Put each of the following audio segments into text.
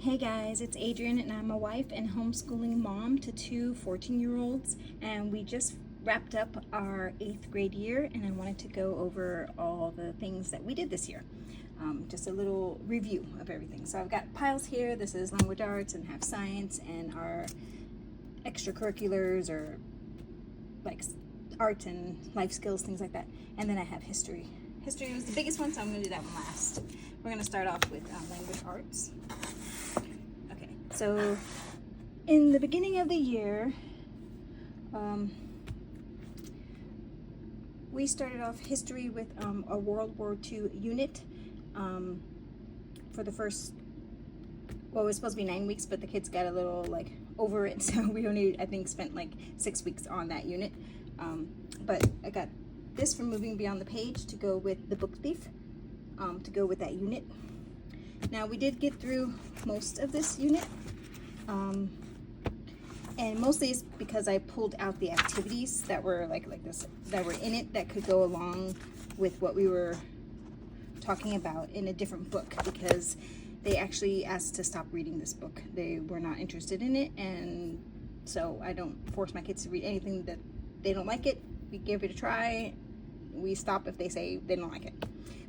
Hey guys, it's Adrianne and I'm a wife and homeschooling mom to two 14-year-olds, and we just wrapped up our 8th grade year and I wanted to go over all the things that we did this year. Just a little review of everything. So I've got piles here. This is language arts and have science and our extracurriculars or like art and life skills, things like that. And then I have history. History was the biggest one, so I'm going to do that one last. We're going to start off with language arts. So in the beginning of the year, we started off history with a World War II unit for the first, well, it was supposed to be 9 weeks, but the kids got a little like over it, so we only, I think, spent like 6 weeks on that unit. But I got this from Moving Beyond the Page to go with The Book Thief, to go with that unit. Now we did get through most of this unit, and mostly it's because I pulled out the activities that were like this, that were in it, that could go along with what we were talking about in a different book, because they actually asked to stop reading this book. They were not interested in it, and so I don't force my kids to read anything that they don't like it. We give it a try. We stop if they say they don't like it.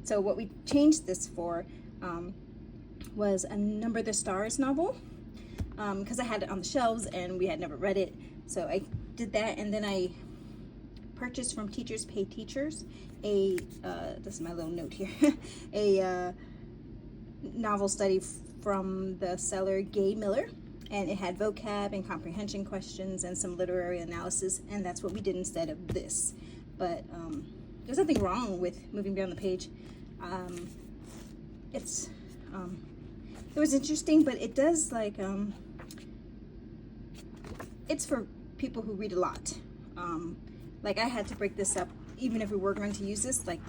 So what we changed this for was a Number the Stars novel, because I had it on the shelves and we had never read it. So I did that, and then I purchased from Teachers Pay Teachers a, this is my little note here, a novel study from the seller Gay Miller, and it had vocab and comprehension questions and some literary analysis, and that's what we did instead of this. But there's nothing wrong with Moving Beyond the Page. It was interesting, but it does like, it's for people who read a lot. Like I had to break this up, even if we were going to use this, like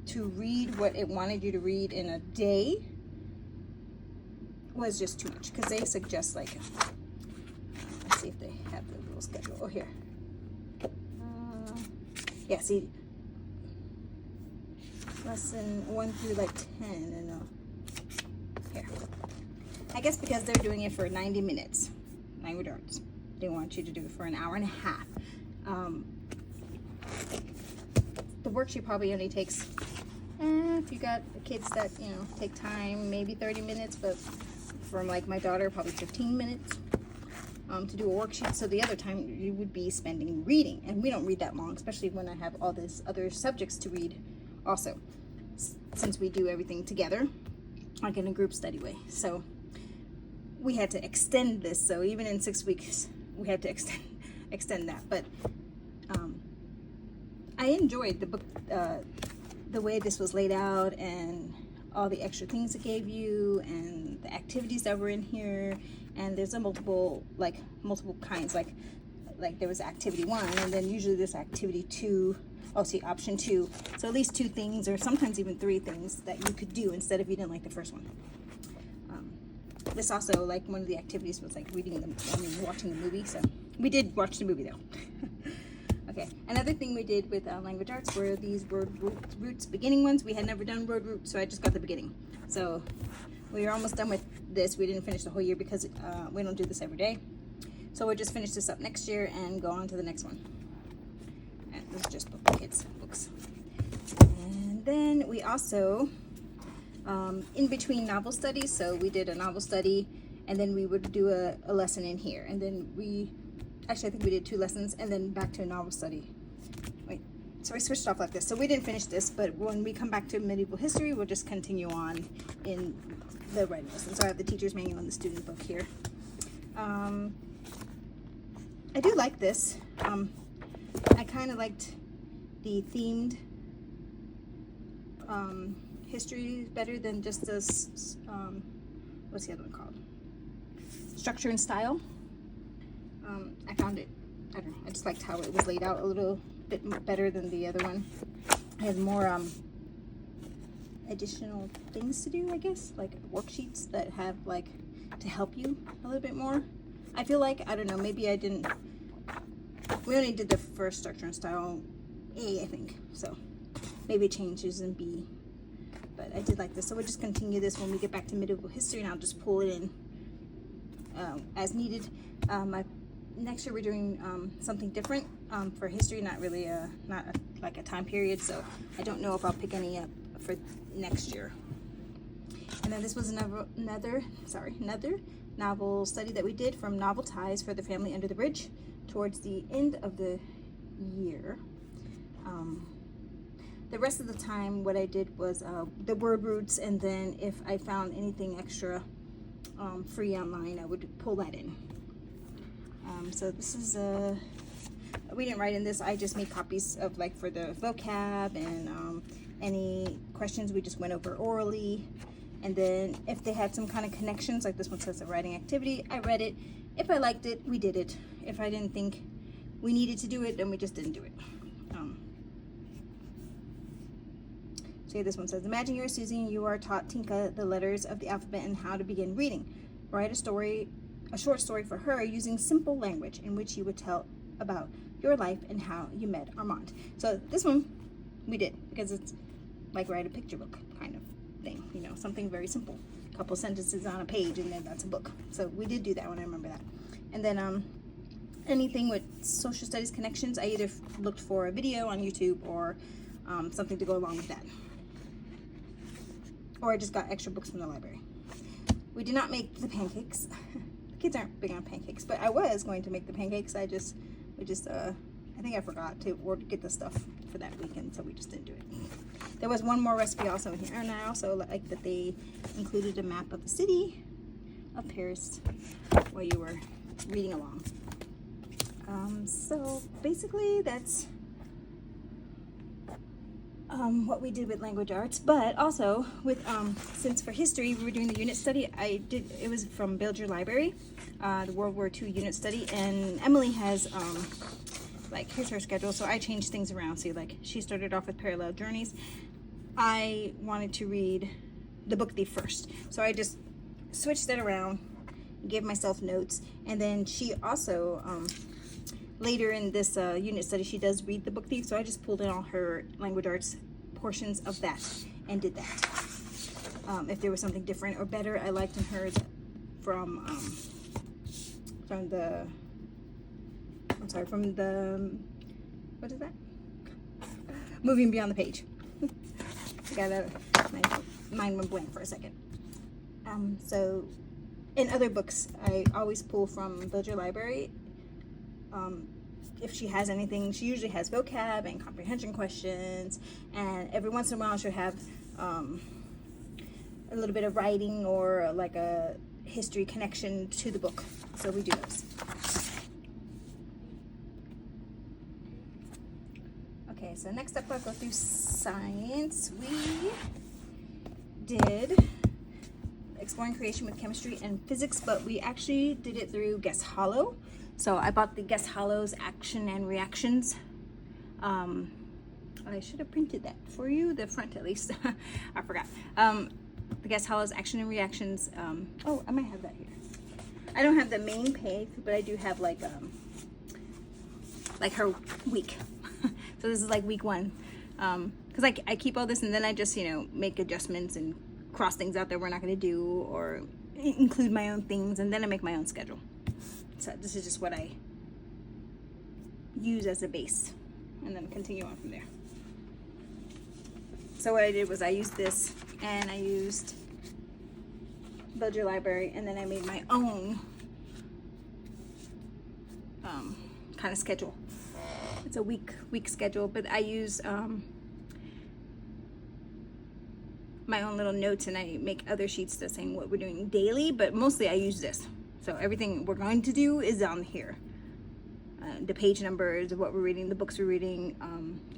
to read what it wanted you to read in a day was just too much, because they suggest like, let's see if they have the little schedule. Oh, here. Yeah, see, lesson 1 through like 10, and here. I guess because they're doing it for 90 minutes, language arts. They want you to do it for an hour and a half. The worksheet probably only takes, if you got kids that, you know, take time, maybe 30 minutes, but for like my daughter, probably 15 minutes to do a worksheet. So the other time you would be spending reading, and we don't read that long, especially when I have all these other subjects to read also, since we do everything together, like in a group study way. So we had to extend this, so even in 6 weeks we had to extend that. But I enjoyed the book, the way this was laid out, and all the extra things it gave you, and the activities that were in here. And there's a multiple kinds, like there was activity 1, and then usually this activity 2, oh, see, option 2. So at least 2 things, or sometimes even 3 things that you could do instead if you didn't like the first one. This also, like, one of the activities was like watching the movie. So we did watch the movie though. Okay, another thing we did with language arts were these word roots beginning ones. We had never done word roots, so I just got the beginning. So we are almost done with this. We didn't finish the whole year because we don't do this every day. So we'll just finish this up next year and go on to the next one. And this is just kids' books. And then we also, in between novel studies, so we did a novel study, and then we would do a lesson in here. And then I think we did 2 lessons, and then back to a novel study. Wait, so I switched off like this. So we didn't finish this, but when we come back to medieval history, we'll just continue on in the writing lesson. So I have the teacher's manual and the student book here. I do like this. I kind of liked the themed history better than just this, what's the other one called? Structure and style. I found it, I don't know, I just liked how it was laid out a little bit better than the other one. It had more additional things to do, I guess, like worksheets that have like to help you a little bit more. I feel like, I don't know, maybe I didn't, we only did the first structure and style A, I think, so maybe it changes in B. but I did like this. So we'll just continue this when we get back to medieval history, and I'll just pull it in as needed. Next year we're doing something different for history, not really like a time period, so I don't know if I'll pick any up for next year. And then this was another novel study that we did from Novel Ties for the Family Under the Bridge towards the end of the year. The rest of the time what I did was the word roots, and then if I found anything extra free online, I would pull that in. So this is we didn't write in this, I just made copies of like for the vocab, and any questions we just went over orally. And then if they had some kind of connections, like this one says a writing activity, I read it. If I liked it, we did it. If I didn't think we needed to do it, then we just didn't do it. So this one says, imagine you're Susie and you are taught Tinka the letters of the alphabet and how to begin reading. Write a short story for her using simple language in which you would tell about your life and how you met Armand. So this one we did, because it's like write a picture book kind of thing, you know, something very simple. A couple sentences on a page, and then that's a book. So we did do that one, I remember that. And then anything with social studies connections, I either looked for a video on YouTube or something to go along with that. Or I just got extra books from the library. We did not make the pancakes. The kids aren't big on pancakes, but I was going to make the pancakes. I think I forgot to get the stuff for that weekend, so we just didn't do it. There was one more recipe also in here, and I also like that they included a map of the city of Paris while you were reading along. So basically that's what we did with language arts, but also with since for history we were doing the unit study, it was from Build Your Library, the World War II unit study, and Emily has like, here's her schedule, so I changed things around. See, like she started off with Parallel Journeys. I wanted to read the book thief first, so I just switched that around, gave myself notes, and then she also later in this unit study, she does read the book thief, so I just pulled in all her language arts portions of that and did that. If there was something different or better I liked in hers from the what is that? Moving Beyond the Page. Mine went blank for a second. So in other books, I always pull from Build Your Library. If she has anything, she usually has vocab and comprehension questions, and every once in a while she'll have a little bit of writing or like a history connection to the book. So we do those. Okay, so next up I'll go through science. We did Exploring Creation with Chemistry and Physics, but we actually did it through Guess Hollow. So I bought the Guess Hollow's Action and Reactions. I should have printed that for you, the front at least. I forgot. The Guess Hollow's Action and Reactions. Oh, I might have that here. I don't have the main page, but I do have like her week. So this is like week 1. Because I keep all this and then I just, make adjustments and cross things out that we're not going to do, or include my own things, and then I make my own schedule. So this is just what I use as a base, and then continue on from there. So what I did was I used this, and I used Build Your Library, and then I made my own kind of schedule. It's a week schedule, but I use my own little notes, and I make other sheets that saying what we're doing daily, but mostly I use this. So everything we're going to do is on here. The page numbers of what we're reading, the books we're reading.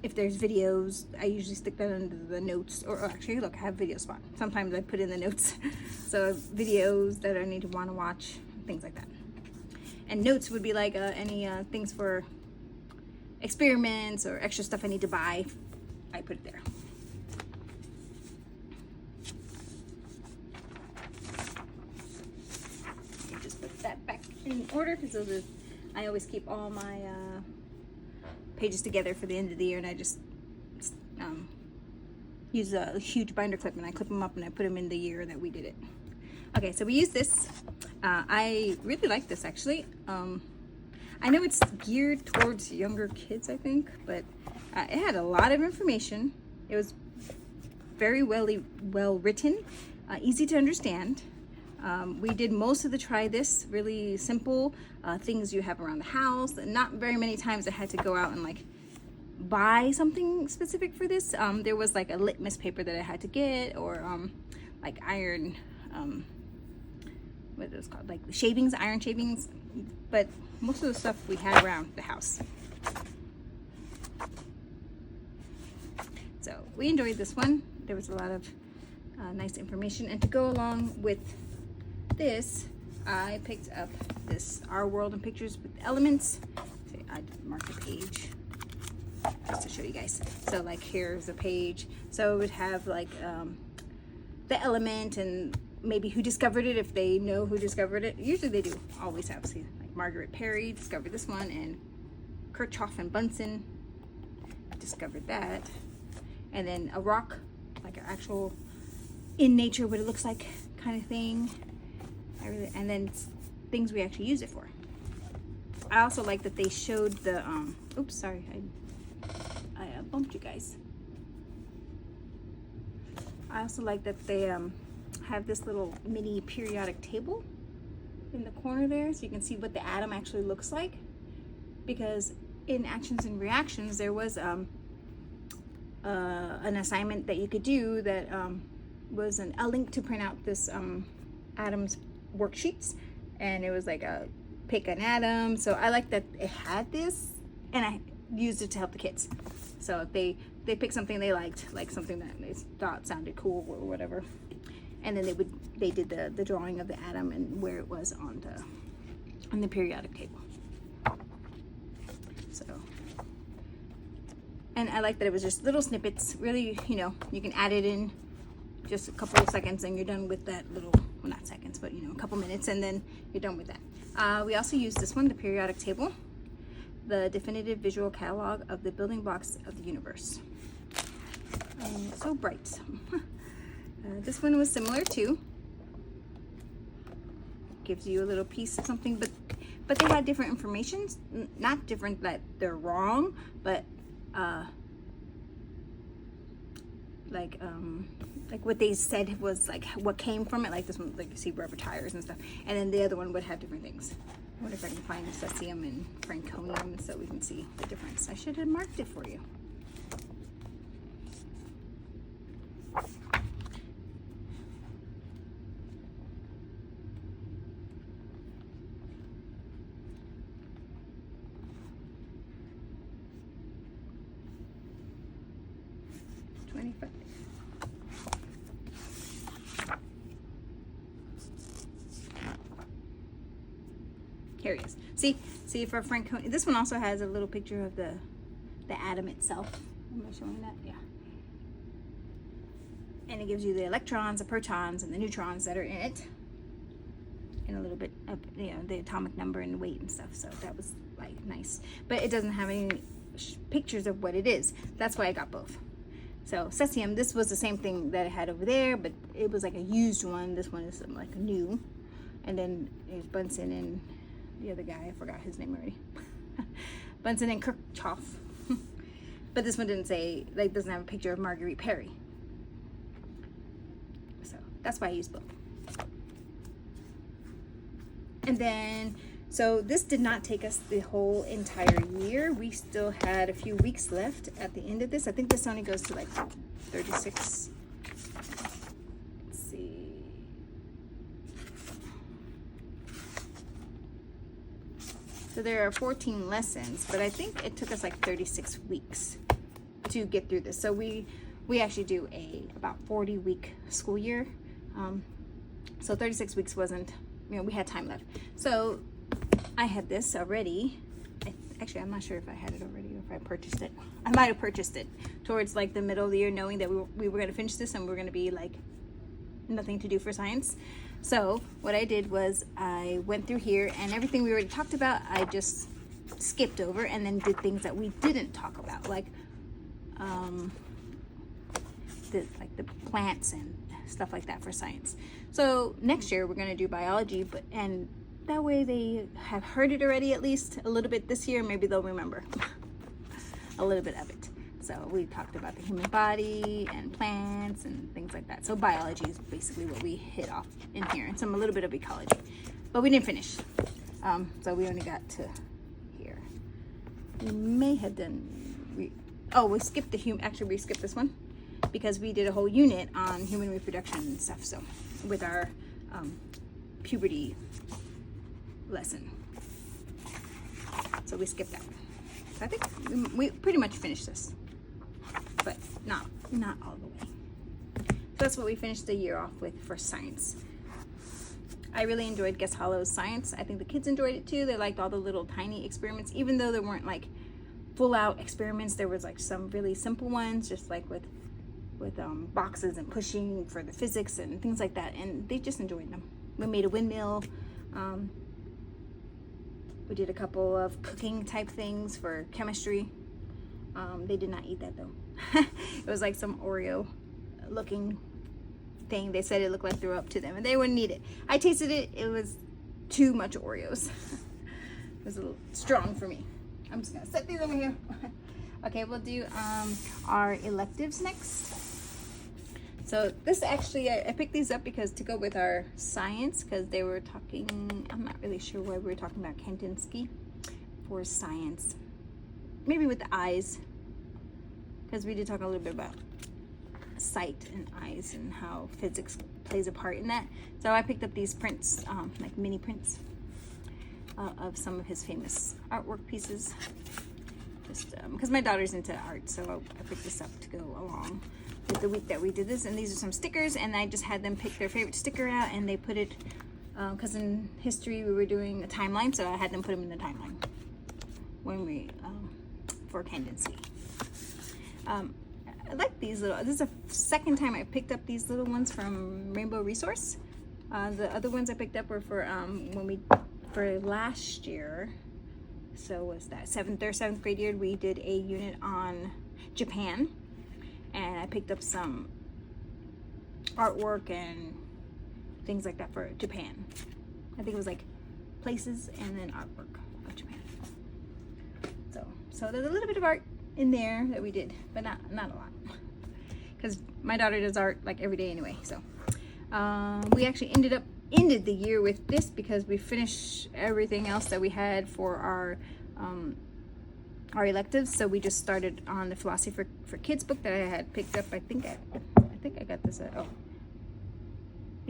If there's videos, I usually stick that under the notes. Or actually, look, I have video spot. Sometimes I put in the notes. So videos that I need to want to watch, things like that. And notes would be like any things for experiments or extra stuff I need to buy. I put it there. That back in order, because I always keep all my pages together for the end of the year, and I just use a huge binder clip, and I clip them up and I put them in the year that we did it. Okay, so we use this. I really like this actually. I know it's geared towards younger kids, I think, but it had a lot of information. It was very well written, easy to understand. We did most of the try this, really simple things you have around the house. Not very many times I had to go out and like buy something specific for this. There was like a litmus paper that I had to get, or like iron, what is it called, like shavings, iron shavings, but most of the stuff we had around the house. So we enjoyed this one. There was a lot of nice information, and to go along with this, I picked up this Our World in Pictures with Elements. So I marked a page just to show you guys. So like here's a page. So it would have like the element and maybe who discovered it, if they know who discovered it. Usually they do always have, see, like Margaret Perry discovered this one, and Kirchhoff and Bunsen discovered that. And then a rock, like an actual in nature what it looks like kind of thing. And then things we actually use it for. I also like that they showed the oops, sorry, I bumped you guys. I also like that they have this little mini periodic table in the corner there, so you can see what the atom actually looks like. Because in Actions and Reactions, there was an assignment that you could do that was a link to print out this atoms worksheets, and it was like a pick an atom. So I like that it had this, and I used it to help the kids. So if they picked something they liked, like something that they thought sounded cool or whatever, and then they did the drawing of the atom and where it was on the periodic table. So, and I like that it was just little snippets. Really, you know, you can add it in just a couple of seconds and you're done with that little, well, not seconds, but you know, a couple minutes, and then you're done with that. We also used this one, the periodic table, the definitive visual catalog of the building blocks of the universe. It's so bright. This one was similar too. Gives you a little piece of something, but they had different information. Not different that they're wrong, but like what they said was like what came from it. Like this one, like you see rubber tires and stuff, and then the other one would have different things. I wonder if I can find cesium and franconium so we can see the difference. I should have marked it for you. Here he is. See for franconium. This one also has a little picture of the atom itself. Am I showing that? Yeah. And it gives you the electrons, the protons, and the neutrons that are in it, and a little bit of, you know, the atomic number and weight and stuff. So that was like nice, but it doesn't have any pictures of what it is. That's why I got both. So cesium, this was the same thing that I had over there, but it was like a used one. This one is like a new. And then there's Bunsen and the other guy, I forgot his name already. Bunsen and Kirchhoff. But this one didn't say, like, doesn't have a picture of Marguerite Perry. So that's why I used both. And then, so this did not take us the whole entire year. We still had a few weeks left at the end of this. I think this only goes to like 36. Let's see. So there are 14 lessons, but I think it took us like 36 weeks to get through this. So we actually do about 40-week school year. So 36 weeks wasn't, you know, we had time left. So I had this already. Actually, I'm not sure if I had it already or if I purchased it. I might have purchased it towards like the middle of the year, knowing that we were going to finish this and we're going to be like nothing to do for science. So what I did was I went through here, and everything we already talked about, I just skipped over and then did things that we didn't talk about, like like the plants and stuff like that for science. So next year we're going to do biology, and that way they have heard it already, at least a little bit this year. Maybe they'll remember a little bit of it. So we talked about the human body and plants and things like that. So biology is basically what we hit off in here, and some a little bit of ecology, but we didn't finish. So we only got to here. We may have done, we skipped we skipped this one because we did a whole unit on human reproduction and stuff. So with our puberty lesson. So we skipped that. So I think we pretty much finished this, but not all the way. So that's what we finished the year off with for science. I really enjoyed Guess Hollow's science. I think the kids enjoyed it too. They liked all the little tiny experiments, even though there weren't like full out experiments. There was like some really simple ones, just like with boxes and pushing for the physics and things like that, and they just enjoyed them. We made a windmill. We did a couple of cooking type things for chemistry. They did not eat that though. It was like some Oreo looking thing. They said it looked like threw up to them, and they wouldn't eat it. I tasted it. It was too much Oreos. It was a little strong for me. I'm just gonna set these over here. Okay, we'll do our electives next. So this actually, I picked these up because to go with our science, because they were talking, I'm not really sure why we were talking about Kandinsky for science. Maybe with the eyes, because we did talk a little bit about sight and eyes and how physics plays a part in that. So I picked up these prints, like mini prints of some of his famous artwork pieces. Just because my daughter's into art, so I picked this up to go along with the week that we did this. And these are some stickers, and I just had them pick their favorite sticker out, and they put it, because in history we were doing a timeline, so I had them put them in the timeline when we, for Kandinsky. I like these little, this is the second time I picked up these little ones from Rainbow Resource. The other ones I picked up were for for last year. So was that seventh grade year, we did a unit on Japan, and I picked up some artwork and things like that for Japan. I think it was like places and then artwork of Japan. So there's a little bit of art in there that we did, but not a lot, because my daughter does art like every day anyway. So we actually ended the year with this because we finished everything else that we had for our electives. So we just started on the philosophy for kids book that I had picked up. I think I got this at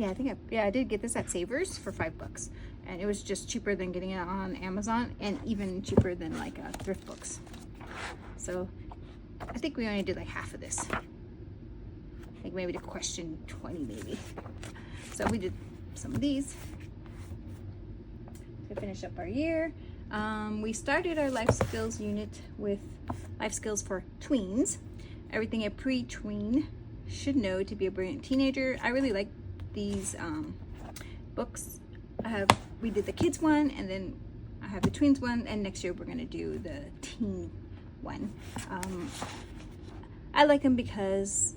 I did get this at Savers for $5, and it was just cheaper than getting it on Amazon, and even cheaper than like thrift books. So I think we only did like half of this, like maybe to question 20 maybe. So we did some of these to finish up our year. We started our life skills unit with life skills for tweens, everything a pre-tween should know to be a brilliant teenager. I really like these books. We did the kids one, and then I have the tweens one, and next year we're going to do the teen one. I like them because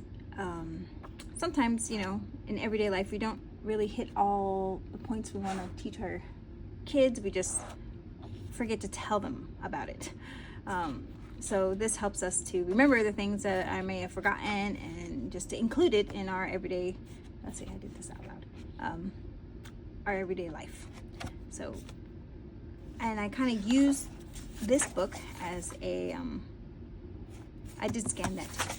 sometimes, in everyday life we don't really hit all the points we want to teach our kids. We just forget to tell them about it. So this helps us to remember the things that I may have forgotten, and just to include it in our everyday, let's see, I did this out loud, our everyday life. So, and I kind of use this book as a, I did scan that too.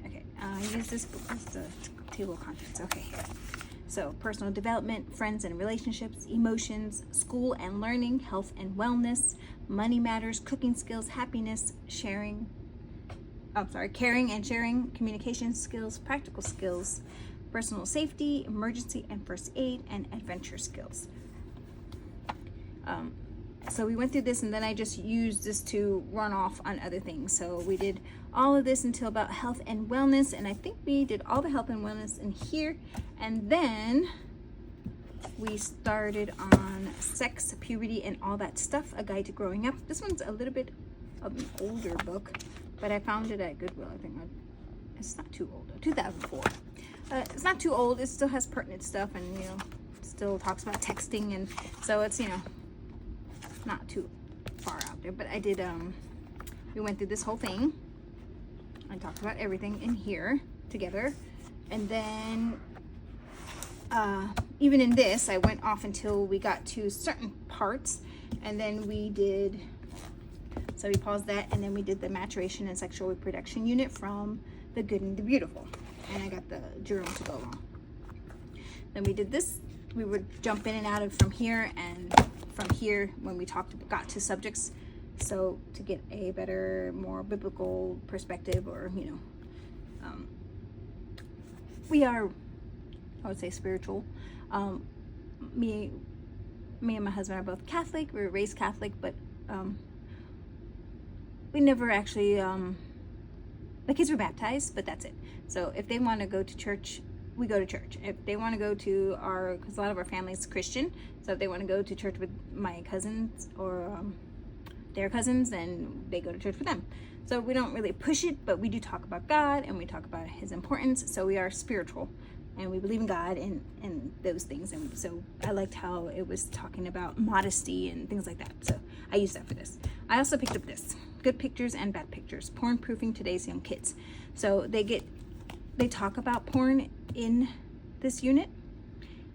Okay, I use this book as the table of contents. Okay, so personal development, friends and relationships, emotions, school and learning, health and wellness, money matters, cooking skills, happiness, caring and sharing, communication skills, practical skills, personal safety, emergency and first aid, and adventure skills. So we went through this, and then I just used this to run off on other things. So we did all of this until about health and wellness, and I think we did all the health and wellness in here. And then we started on sex, puberty, and all that stuff, a guide to growing up. This one's a little bit of an older book, but I found it at Goodwill. I think it's not too old though, 2004. It's not too old. It still has pertinent stuff, and you know, still talks about texting, and so it's, you know, not too far out there. But I did, we went through this whole thing. I talked about everything in here together, and then even in this, I went off until we got to certain parts, and then we did, so we paused that, and then we did the maturation and sexual reproduction unit from The Good and the Beautiful, and I got the journal to go along. Then we did this. We would jump in and out of from here and from here when we got to subjects, so to get a better, more biblical perspective, or you know, we are, I would say, spiritual. Me and my husband are both Catholic. We were raised Catholic, but we never actually, the kids were baptized, but that's it. So if they want to go to church, we go to church. If they want to go to because a lot of our family is Christian, so if they want to go to church with my cousins or their cousins, then they go to church with them. So we don't really push it, but we do talk about God, and we talk about his importance. So we are spiritual, and we believe in God and those things. And so I liked how it was talking about modesty and things like that. So I used that for this. I also picked up this, Good Pictures and Bad Pictures, Porn Proofing Today's Young Kids. So they talk about porn in this unit,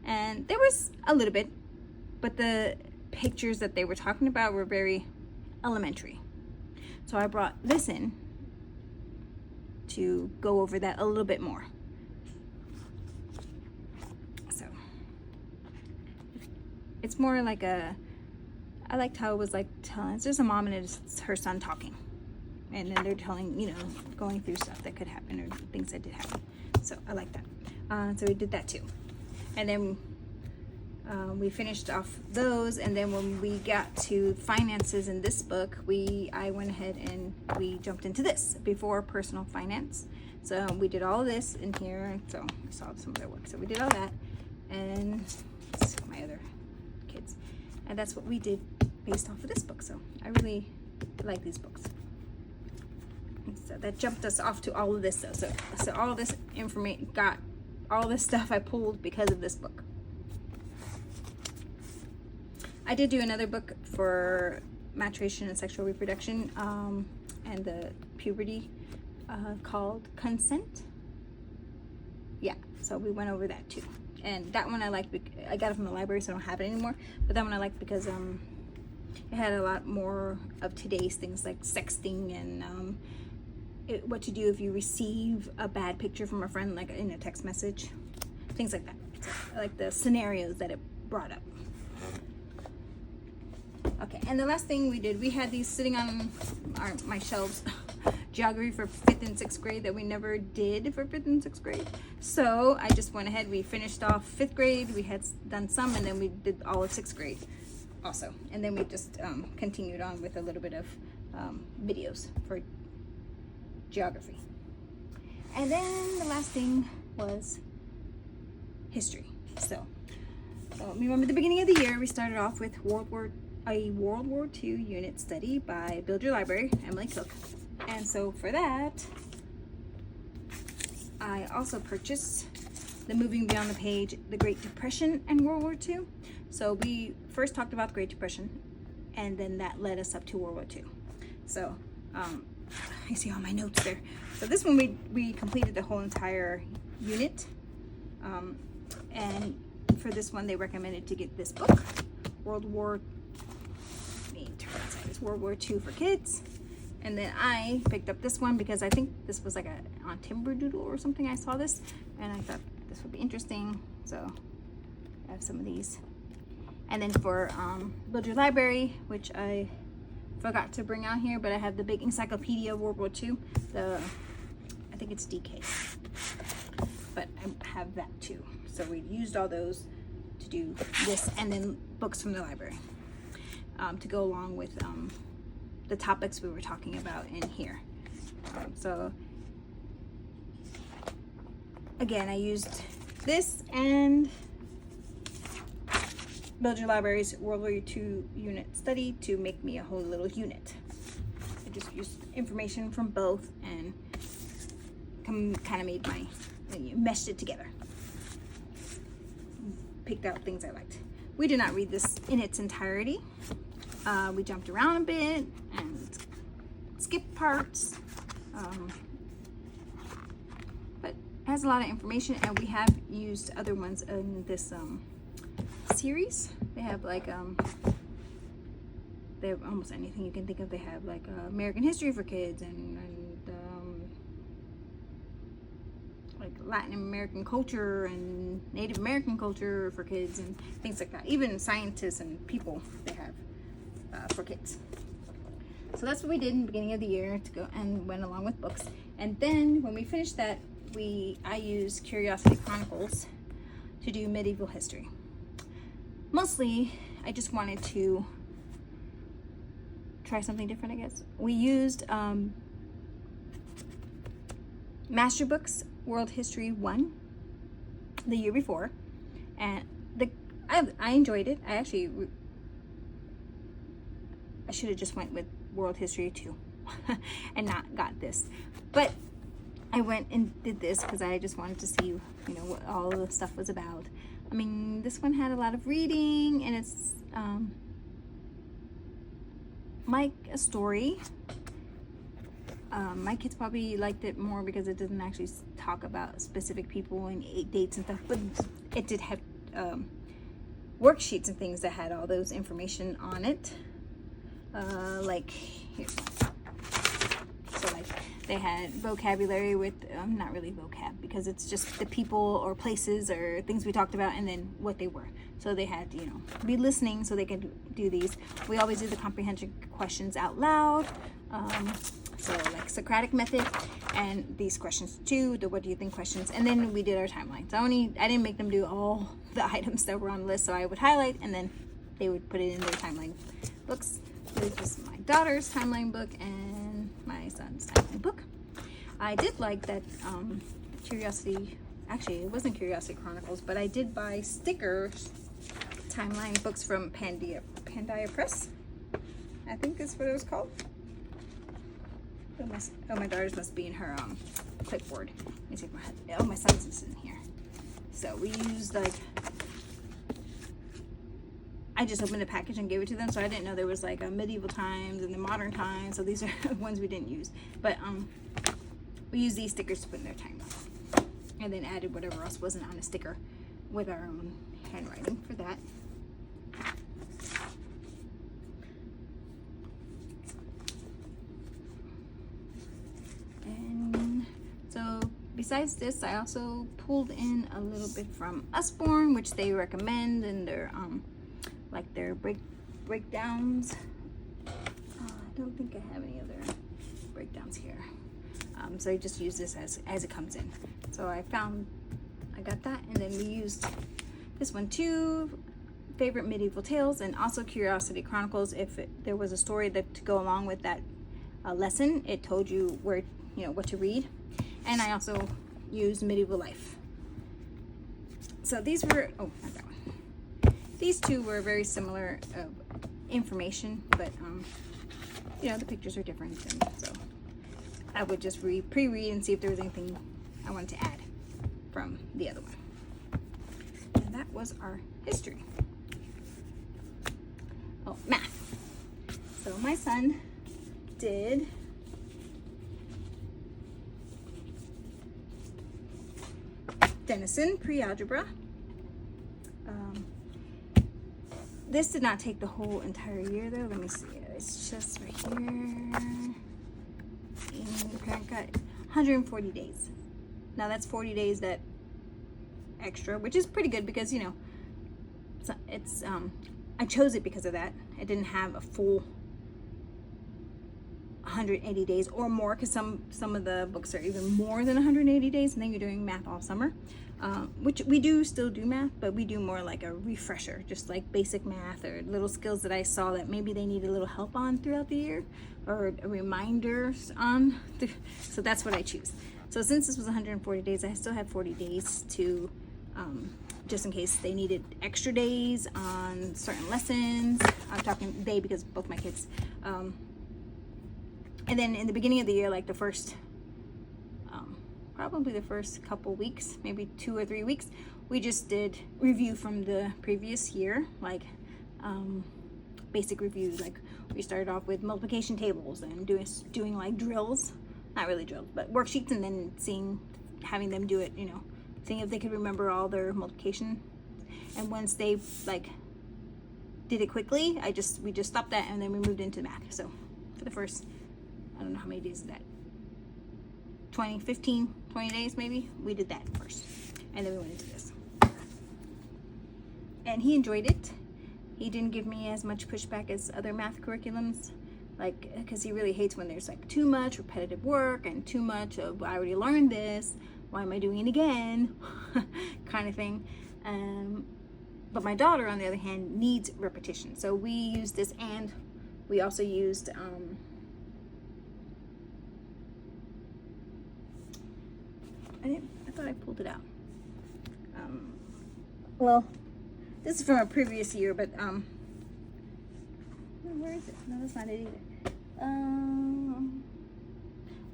and there was a little bit, but the pictures that they were talking about were very elementary. So I brought this in to go over that a little bit more. So it's more like I liked how it was like it's just a mom and it's her son talking, and then they're telling, you know, going through stuff that could happen or things that did happen. So I like that. So we did that too, and then we finished off those, and then when we got to finances in this book, I went ahead and we jumped into this, Before Personal Finance. So we did all of this in here, so I saw some of their work. So we did all that, and my other kids, and that's what we did based off of this book. So I really like these books. And so that jumped us off to all of this though. So all this information, got all this stuff I pulled because of this book. I did do another book for maturation and sexual reproduction and the puberty called Consent. Yeah, so we went over that too. And that one I liked. I got it from the library, so I don't have it anymore. But that one I liked because it had a lot more of today's things, like sexting and what to do if you receive a bad picture from a friend, like in a text message, things like that. So I like the scenarios that it brought up. Okay, and the last thing we did, we had these sitting on my shelves, geography for 5th and 6th grade that we never did for 5th and 6th grade. So I just went ahead, we finished off 5th grade, we had done some, and then we did all of 6th grade also. And then we just continued on with a little bit of videos for geography. And then the last thing was history. So remember the beginning of the year, we started off with a World War II unit study by Build Your Library, Emily Cook. And so for that, I also purchased the Moving Beyond the Page, the Great Depression and World War II. So we first talked about the Great Depression, and then that led us up to World War II. So I see all my notes there. So this one we completed the whole entire unit, and for this one they recommended to get this book, World War II for kids. And then I picked up this one because I think this was like on Timber Doodle or something. I saw this and I thought this would be interesting, so I have some of these. And then for Build Your Library, which I forgot to bring out here, but I have the big Encyclopedia of World War II. I think it's DK, but I have that too. So we used all those to do this, and then books from the library to go along with the topics we were talking about in here. So again, I used this and Build Your Library's World War II unit study to make me a whole little unit. I just used information from both and kind of made my, meshed it together. Picked out things I liked. We did not read this in its entirety. We jumped around a bit and skipped parts. But it has a lot of information, and we have used other ones in this series. They have like they have almost anything you can think of. They have like American history for kids and like Latin American culture and Native American culture for kids and things like that. Even scientists and people they have for kids. So that's what we did in the beginning of the year to go and went along with books. And then when we finished that, I used Curiosity Chronicles to do medieval history. Mostly, I just wanted to try something different, I guess. We used Master Books World History 1 the year before, and I enjoyed it. I should have just went with World History 2 and not got this, but I went and did this because I just wanted to see, what all the stuff was about. I mean, this one had a lot of reading, and it's like a story. My kids probably liked it more because it doesn't actually talk about specific people and dates and stuff, but it did have worksheets and things that had all those information on it. Like, here's one. So like they had vocabulary with, not really vocab because it's just the people or places or things we talked about and then what they were. So they had, be listening so they could do these. We always do the comprehension questions out loud. So like Socratic method, and these questions too, the what do you think questions, and then we did our timelines. I didn't make them do all the items that were on the list, so I would highlight and then they would put it in their timeline books. This is my daughter's timeline book and my son's timeline book. I did like that Curiosity, actually it wasn't Curiosity Chronicles, but I did buy stickers, timeline books from Pandia Press. I think that's what it was called. Oh, my daughter's must be in her clipboard. Let me see if my son's is in here. So we used like, I just opened a package and gave it to them, so I didn't know there was like a medieval times and the modern times. So these are ones we didn't use, but we used these stickers to put in their timeline, and then added whatever else wasn't on a sticker with our own handwriting for that. Besides this, I also pulled in a little bit from Usborne, which they recommend in their like their breakdowns. I don't think I have any other breakdowns here, so I just use this as it comes in. So I got that, and then we used this one too, favorite medieval tales, and also Curiosity Chronicles. If there was a story that to go along with that lesson, it told you where what to read. And I also used Medieval Life. So these were, oh, not that one. These two were very similar information, but the pictures are different, and so I would just pre-read and see if there was anything I wanted to add from the other one. And that was our history. Oh, math. So my son did Denison pre-algebra. This did not take the whole entire year though. Let me see. It's just right here. And the parent got 140 days. Now that's 40 days that extra, which is pretty good because it's I chose it because of that. It didn't have a full 180 days or more, because some of the books are even more than 180 days, and then you're doing math all summer, which we do still do math, but we do more like a refresher, just like basic math or little skills that I saw that maybe they need a little help on throughout the year, or reminders on. So that's what I choose. So since this was 140 days, I still have 40 days to just in case they needed extra days on certain lessons. I'm talking they because both my kids. And then in the beginning of the year, like the first probably the first couple weeks, maybe 2 or 3 weeks, we just did review from the previous year, like basic reviews. Like we started off with multiplication tables and doing like drills, not really drills, but worksheets, and then having them do it, you know, seeing if they could remember all their multiplication. And once they like did it quickly, we just stopped that, and then we moved into math. So for the first, I don't know how many days is that, 20 days maybe, we did that first, and then we went into this. And he enjoyed it. He didn't give me as much pushback as other math curriculums, like, because he really hates when there's like too much repetitive work and too much of, I already learned this, why am I doing it again, kind of thing. But my daughter, on the other hand, needs repetition. So we used this, and we also used I thought I pulled it out. Well, this is from a previous year, but where is it? No, that's not it either.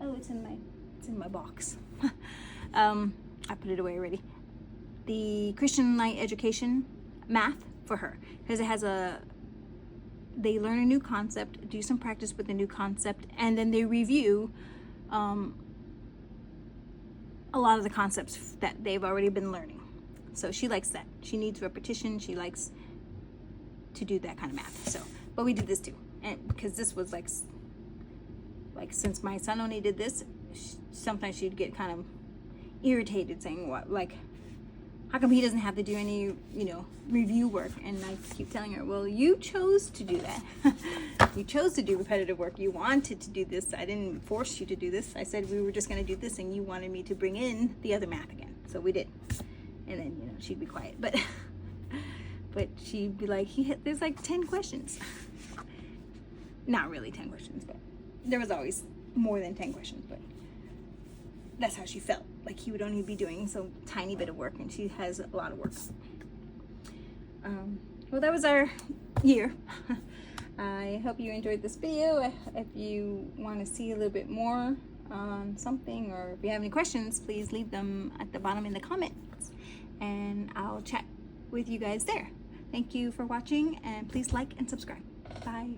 Oh, it's in my box. I put it away already. The Christian Light Education math for her, because it has they learn a new concept, do some practice with the new concept, and then they review a lot of the concepts that they've already been learning. So she likes that. She needs repetition. She likes to do that kind of math. So, but we did this too, and because this was like since my son only did this, sometimes she'd get kind of irritated, saying, "What, like, how come he doesn't have to do any, you know, review work?" And I keep telling her, well, you chose to do that. You chose to do repetitive work. You wanted to do this. I didn't force you to do this. I said we were just going to do this, and you wanted me to bring in the other math again. So we did. And then, you know, she'd be quiet. But she'd be like, there's like 10 questions. Not really 10 questions, but there was always more than 10 questions. But that's how she felt. Like he would only be doing some tiny bit of work, and she has a lot of work. Well, that was our year. I hope you enjoyed this video. If you want to see a little bit more on something, or if you have any questions, please leave them at the bottom in the comments, and I'll chat with you guys there. Thank you for watching, and please like and subscribe. Bye.